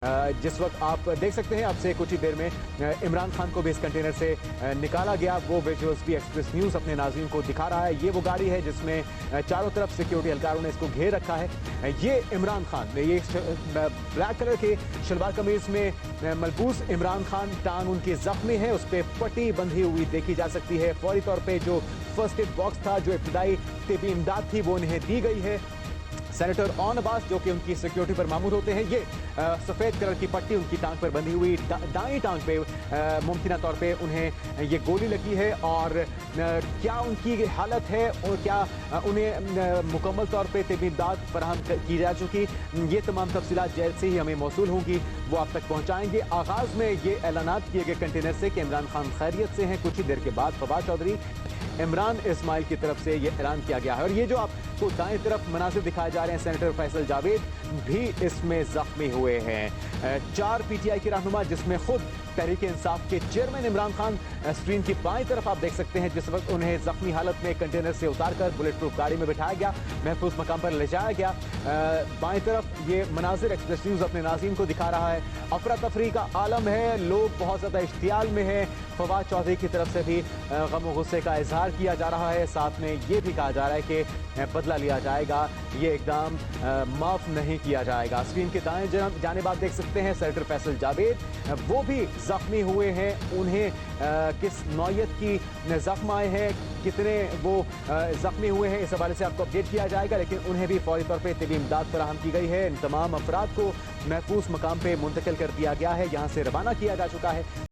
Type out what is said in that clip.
जिस वक्त आप देख सकते हैं अब से कुछ ही देर में इमरान खान को भी इस कंटेनर से निकाला गया। वो विजुअल्स भी एक्सप्रेस न्यूज़ अपने नाज़रीन को दिखा रहा है। ये वो गाड़ी है जिसमें चारों तरफ सिक्योरिटी एहलकारों ने इसको घेर रखा है। ये इमरान खान, ये ब्लैक कलर के शलवार कमीज में मलबूस इमरान खान, टांग उनकी जख्मी है, उस पर पट्टी बंधी हुई देखी जा सकती है। फौरी तौर पर जो फर्स्ट एड बॉक्स था, जो इब्तदाई तिबी इमदाद थी, वो उन्हें दी गई है। सेनेटर ऑन अब्बास जो कि उनकी सिक्योरिटी पर मामूर होते हैं, ये सफ़ेद कलर की पट्टी उनकी टांग पर बंधी हुई, दाएं टांग पे मुमकिना तौर पे उन्हें ये गोली लगी है। और क्या उनकी हालत है और क्या उन्हें मुकम्मल तौर पे तिबी इमदाद फराहम की जा चुकी, ये तमाम तफसीलात जैसे से ही हमें मौसूल होंगी वो आप तक पहुँचाएंगे। आगाज़ में ये ऐलानात किए गए कंटेनर से कि इमरान खान खैरियत से हैं। कुछ ही देर के बाद फवाद चौधरी, इमरान इस्माइल की तरफ से ये ऐलान किया गया है। और ये जो आपको दाएं तरफ मनासिब दिखाए जा रहे हैं, सेनेटर फैसल जावेद भी इसमें जख्मी हुए हैं। 4 पीटीआई के रहनुमा, जिसमें खुद तहरीक इंसाफ के चेयरमैन इमरान खान, स्क्रीन की बाएं तरफ आप देख सकते हैं, जिस वक्त उन्हें जख्मी हालत में कंटेनर से उतारकर बुलेट प्रूफ गाड़ी में बिठाया गया, महफूज मकाम पर ले जाया गया। बाएं तरफ ये मनाजिर एक्सप्रेस न्यूज़ अपने नाज़रीन को दिखा रहा है। अफरा तफरी का आलम है, लोग बहुत ज़्यादा इश्तियाल में हैं। फवाद चौधरी की तरफ से भी गम और गुस्से का इजहार किया जा रहा है। साथ में ये भी कहा जा रहा है कि बदला लिया जाएगा, ये इकदाम माफ़ नहीं किया जाएगा। स्क्रीन के दाएं जानिब आप देख सकते हैं सेनेटर फैसल जावेद, वो भी ज़ख्मी हुए हैं। उन्हें किस नौयत की ज़ख्म आए हैं, कितने वो ज़ख्मी हुए हैं, इस हवाले से आपको अपडेट किया जाएगा। लेकिन उन्हें भी फौरी तौर पर तिबी इमदाद फराहम की गई है। इन तमाम अफराद को महफूज मकाम पर मुंतकिल कर दिया गया है, यहाँ से रवाना किया जा चुका है।